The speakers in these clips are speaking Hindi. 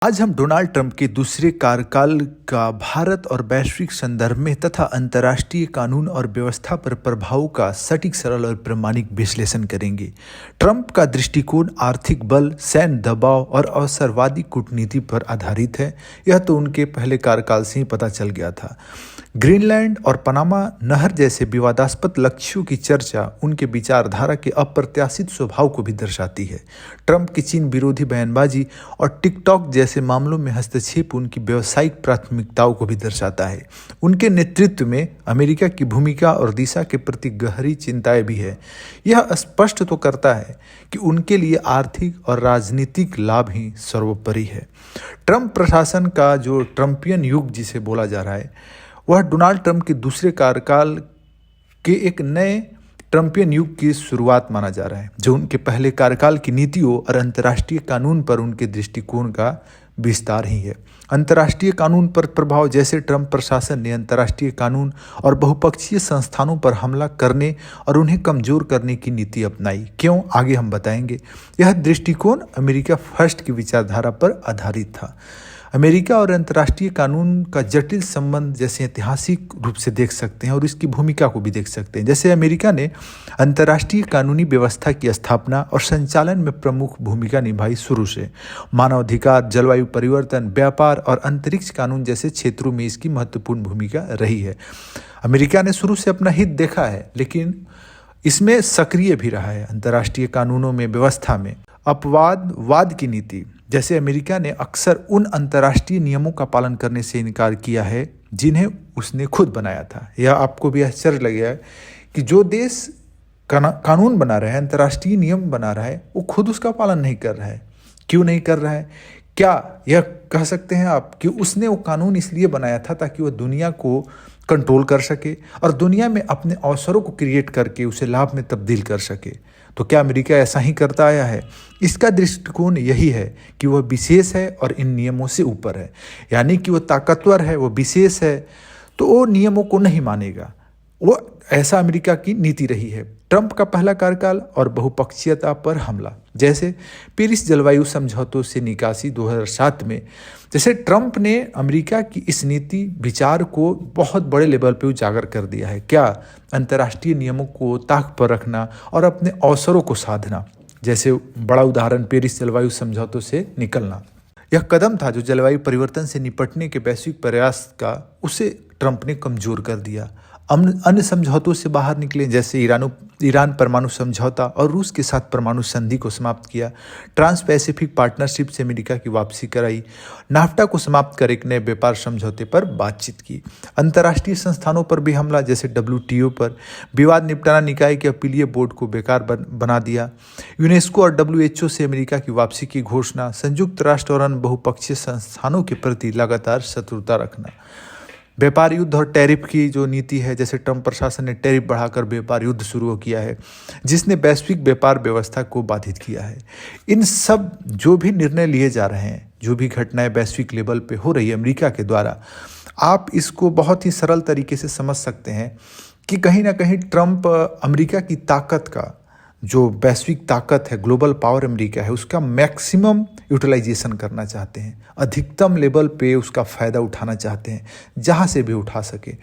आज हम डोनाल्ड ट्रंप के दूसरे कार्यकाल का भारत और वैश्विक संदर्भ में तथा अंतर्राष्ट्रीय कानून और व्यवस्था पर प्रभाव का सटीक, सरल और प्रामाणिक विश्लेषण करेंगे। ट्रंप का दृष्टिकोण आर्थिक बल, सैन्य दबाव और अवसरवादी कूटनीति पर आधारित है। यह तो उनके पहले कार्यकाल से ही पता चल गया था। ग्रीनलैंड और पनामा नहर जैसे विवादास्पद लक्ष्यों की चर्चा उनके विचारधारा के अप्रत्याशित स्वभाव को भी दर्शाती है। ट्रंप की चीन विरोधी बयानबाजी और टिकटॉक जैसे मामलों में हस्तक्षेप उनकी व्यावसायिक प्राथमिकताओं को भी दर्शाता है। उनके नेतृत्व में अमेरिका की भूमिका और दिशा के प्रति गहरी चिंताएं भी है। यह स्पष्ट तो करता है कि उनके लिए आर्थिक और राजनीतिक लाभ ही सर्वोपरि है। ट्रंप प्रशासन का जो ट्रंपियन युग जिसे बोला जा रहा है, वह डोनाल्ड ट्रंप के दूसरे कार्यकाल के एक नए ट्रंपियन युग की शुरुआत माना जा रहा है, जो उनके पहले कार्यकाल की नीतियों और अंतर्राष्ट्रीय कानून पर उनके दृष्टिकोण का विस्तार ही है। अंतर्राष्ट्रीय कानून पर प्रभाव, जैसे ट्रंप प्रशासन ने अंतर्राष्ट्रीय कानून और बहुपक्षीय संस्थानों पर हमला करने और उन्हें कमजोर करने की नीति अपनाई। क्यों, आगे हम बताएंगे। यह दृष्टिकोण अमेरिका फर्स्ट की विचारधारा पर आधारित था। अमेरिका और अंतर्राष्ट्रीय कानून का जटिल संबंध जैसे ऐतिहासिक रूप से देख सकते हैं और इसकी भूमिका को भी देख सकते हैं। जैसे अमेरिका ने अंतर्राष्ट्रीय कानूनी व्यवस्था की स्थापना और संचालन में प्रमुख भूमिका निभाई शुरू से। मानवाधिकार, जलवायु परिवर्तन, व्यापार और अंतरिक्ष कानून जैसे क्षेत्रों में इसकी महत्वपूर्ण भूमिका रही है। अमेरिका ने शुरू से अपना हित देखा है, लेकिन इसमें सक्रिय भी रहा है। अंतर्राष्ट्रीय कानूनों में व्यवस्था में अपवादवाद की नीति, जैसे अमेरिका ने अक्सर उन अंतर्राष्ट्रीय नियमों का पालन करने से इनकार किया है जिन्हें उसने खुद बनाया था। यह आपको भी आश्चर्य लगेगा कि जो देश कानून बना रहा है, अंतर्राष्ट्रीय नियम बना रहा है, वो खुद उसका पालन नहीं कर रहा है। क्यों नहीं कर रहा है? क्या यह कह सकते हैं आप कि उसने वो कानून इसलिए बनाया था ताकि वह दुनिया को कंट्रोल कर सके और दुनिया में अपने अवसरों को क्रिएट करके उसे लाभ में तब्दील कर सके? तो क्या अमेरिका ऐसा ही करता आया है? इसका दृष्टिकोण यही है कि वह विशेष है और इन नियमों से ऊपर है, यानी कि वह ताकतवर है, वह विशेष है, तो वो नियमों को नहीं मानेगा। वो ऐसा अमेरिका की नीति रही है। ट्रंप का पहला कार्यकाल और बहुपक्षीयता पर हमला, जैसे पेरिस जलवायु समझौतों से निकासी 2007 में, जैसे ट्रंप ने अमेरिका की इस नीति विचार को बहुत बड़े लेवल पे उजागर कर दिया है। क्या? अंतर्राष्ट्रीय नियमों को ताक पर रखना और अपने अवसरों को साधना। जैसे बड़ा उदाहरण पेरिस जलवायु समझौतों से निकलना। यह कदम था जो जलवायु परिवर्तन से निपटने के वैश्विक प्रयास का उसे ट्रंप ने कमजोर कर दिया। अन्य समझौतों से बाहर निकले, जैसे ईरान परमाणु समझौता और रूस के साथ परमाणु संधि को समाप्त किया। ट्रांस पैसिफिक पार्टनरशिप से अमेरिका की वापसी कराई। नाफ्टा को समाप्त कर एक नए व्यापार समझौते पर बातचीत की। अंतर्राष्ट्रीय संस्थानों पर भी हमला, जैसे WTO पर विवाद निपटारा निकाय के अपीलीय बोर्ड को बेकार बना दिया। यूनेस्को और WHO से अमेरिका की वापसी की घोषणा। संयुक्त राष्ट्र और अन्य बहुपक्षीय संस्थानों के प्रति लगातार शत्रुता रखना। व्यापार युद्ध और टैरिफ की जो नीति है, जैसे ट्रंप प्रशासन ने टैरिफ बढ़ाकर व्यापार युद्ध शुरू किया है, जिसने वैश्विक व्यापार व्यवस्था को बाधित किया है। इन सब जो भी निर्णय लिए जा रहे हैं, जो भी घटनाएं वैश्विक लेवल पे हो रही है अमेरिका के द्वारा, आप इसको बहुत ही सरल तरीके से समझ सकते हैं कि कहीं ना कहीं ट्रंप अमेरिका की ताकत का, जो वैश्विक ताकत है, ग्लोबल पावर अमेरिका है, उसका मैक्सिमम यूटिलाइजेशन करना चाहते हैं। अधिकतम लेवल पे उसका फ़ायदा उठाना चाहते हैं, जहाँ से भी उठा सके।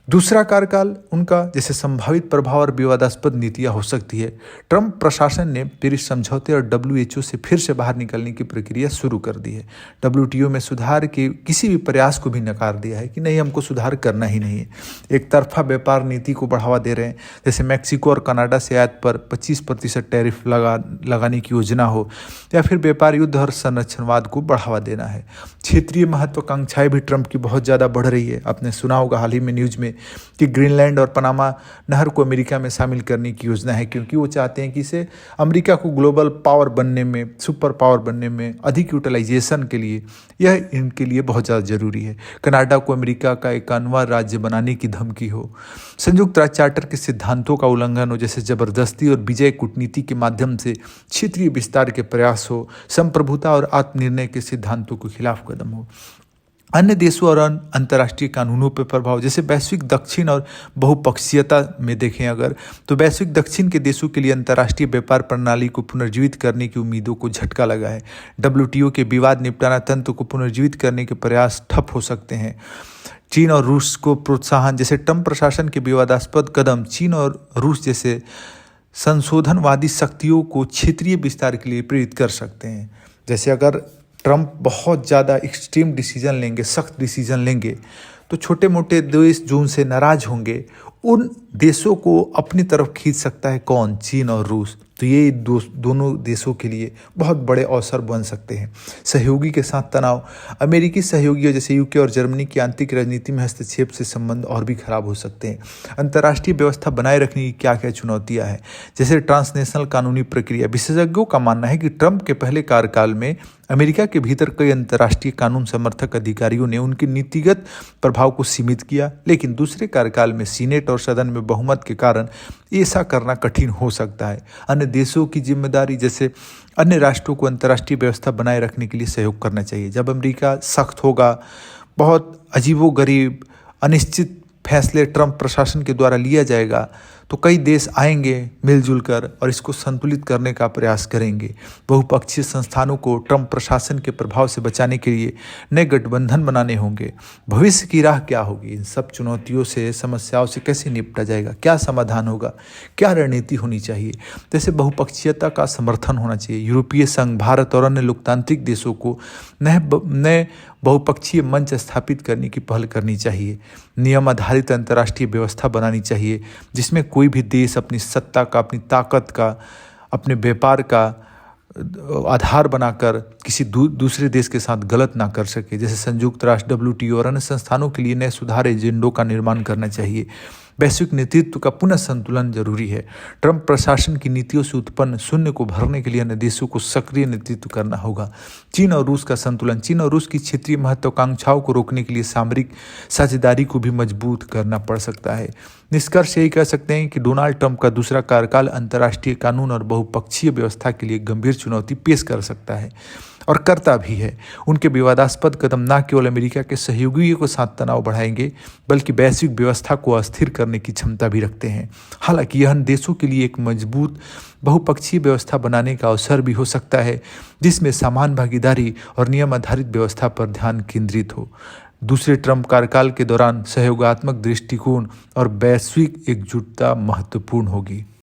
दूसरा कार्यकाल उनका, जैसे संभावित प्रभाव और विवादास्पद नीतियां हो सकती है। ट्रंप प्रशासन ने पेरिस समझौते और WHO से फिर से बाहर निकलने की प्रक्रिया शुरू कर दी है। WTO में सुधार के किसी भी प्रयास को भी नकार दिया है कि नहीं, हमको सुधार करना ही नहीं है। एक तरफा व्यापार नीति को बढ़ावा दे रहे हैं, जैसे मैक्सिको और कनाडा से आयात पर 25% टैरिफ लगाने की योजना हो, या फिर व्यापार युद्ध और संरक्षणवाद को बढ़ावा देना है। क्षेत्रीय महत्वाकांक्षाएं भी ट्रंप की बहुत ज़्यादा बढ़ रही है। आपने सुना होगा हाल ही में न्यूज़ में कि ग्रीनलैंड और पनामा नहर को अमेरिका में शामिल करने की योजना है, क्योंकि वो चाहते हैं कि इसे अमेरिका को ग्लोबल पावर बनने में, सुपर पावर बनने में, अधिक यूटिलाइजेशन के लिए यह इनके लिए बहुत ज़्यादा जरूरी है। कनाडा को अमेरिका का 51वां राज्य बनाने की धमकी हो, संयुक्त राज्य चार्टर के सिद्धांतों का उल्लंघन हो, जैसे जबरदस्ती और विजय कूटनीति के माध्यम से क्षेत्रीय विस्तार के प्रयास हो, संप्रभुता और आत्मनिर्णय के सिद्धांतों के खिलाफ कदम हो। अन्य देशों और अंतर्राष्ट्रीय कानूनों पर प्रभाव, जैसे वैश्विक दक्षिण और बहुपक्षीयता में देखें अगर, तो वैश्विक दक्षिण के देशों के लिए अंतर्राष्ट्रीय व्यापार प्रणाली को पुनर्जीवित करने की उम्मीदों को झटका लगा है। WTO के विवाद निपटारा तंत्र को पुनर्जीवित करने के प्रयास ठप हो सकते हैं। चीन और रूस को प्रोत्साहन, जैसे ट्रंप प्रशासन के विवादास्पद कदम चीन और रूस जैसे संशोधनवादी शक्तियों को क्षेत्रीय विस्तार के लिए प्रेरित कर सकते हैं। जैसे अगर ट्रंप बहुत ज़्यादा एक्सट्रीम डिसीजन लेंगे, सख्त डिसीजन लेंगे, तो छोटे मोटे देश जो उनसे नाराज होंगे उन देशों को अपनी तरफ खींच सकता है। कौन? चीन और रूस। तो ये दोनों देशों के लिए बहुत बड़े अवसर बन सकते हैं। सहयोगी के साथ तनाव, अमेरिकी सहयोगियों जैसे यूके और जर्मनी की आंतरिक राजनीति में हस्तक्षेप से संबंध और भी खराब हो सकते हैं। अंतर्राष्ट्रीय व्यवस्था बनाए रखने की क्या क्या चुनौतियां हैं, जैसे ट्रांसनेशनल कानूनी प्रक्रिया। विशेषज्ञों का मानना है कि ट्रंप के पहले कार्यकाल में अमेरिका के भीतर कई अंतर्राष्ट्रीय कानून समर्थक अधिकारियों ने उनके नीतिगत प्रभाव को सीमित किया, लेकिन दूसरे कार्यकाल में सीनेट और सदन में बहुमत के कारण ऐसा करना कठिन हो सकता है। अन्य देशों की जिम्मेदारी, जैसे अन्य राष्ट्रों को अंतर्राष्ट्रीय व्यवस्था बनाए रखने के लिए सहयोग करना चाहिए। जब अमेरिका सख्त होगा, बहुत अजीबोगरीब अनिश्चित फैसले ट्रंप प्रशासन के द्वारा लिया जाएगा, तो कई देश आएंगे मिलजुल कर और इसको संतुलित करने का प्रयास करेंगे। बहुपक्षीय संस्थानों को ट्रंप प्रशासन के प्रभाव से बचाने के लिए नए गठबंधन बनाने होंगे। भविष्य की राह क्या होगी? इन सब चुनौतियों से, समस्याओं से कैसे निपटा जाएगा? क्या समाधान होगा? क्या रणनीति होनी चाहिए? जैसे बहुपक्षीयता का समर्थन होना चाहिए। यूरोपीय संघ, भारत और अन्य लोकतांत्रिक देशों को नए बहुपक्षीय मंच स्थापित करने की पहल करनी चाहिए। नियम आधारित अंतर्राष्ट्रीय व्यवस्था बनानी चाहिए जिसमें कोई भी देश अपनी सत्ता का, अपनी ताकत का, अपने व्यापार का आधार बनाकर किसी दूसरे देश के साथ गलत ना कर सके। जैसे संयुक्त राष्ट्र, WTO और अन्य संस्थानों के लिए नए सुधार एजेंडों का निर्माण करना चाहिए। वैश्विक नेतृत्व का पुनः संतुलन जरूरी है। ट्रंप प्रशासन की नीतियों से उत्पन्न शून्य को भरने के लिए अन्य देशों को सक्रिय नेतृत्व करना होगा। चीन और रूस का संतुलन, चीन और रूस की क्षेत्रीय महत्वाकांक्षाओं को रोकने के लिए सामरिक साझेदारी को भी मजबूत करना पड़ सकता है। निष्कर्ष यही कह सकते हैं कि डोनाल्ड ट्रंप का दूसरा कार्यकाल अंतर्राष्ट्रीय कानून और बहुपक्षीय व्यवस्था के लिए गंभीर चुनौती पेश कर सकता है और करता भी है। उनके विवादास्पद कदम न केवल अमेरिका के सहयोगियों के साथ तनाव बढ़ाएंगे, बल्कि वैश्विक व्यवस्था को अस्थिर करने की क्षमता भी रखते हैं। हालांकि यह देशों के लिए एक मजबूत बहुपक्षीय व्यवस्था बनाने का अवसर भी हो सकता है, जिसमें समान भागीदारी और नियम आधारित व्यवस्था पर ध्यान केंद्रित हो। दूसरे ट्रंप कार्यकाल के दौरान सहयोगात्मक दृष्टिकोण और वैश्विक एकजुटता महत्वपूर्ण होगी।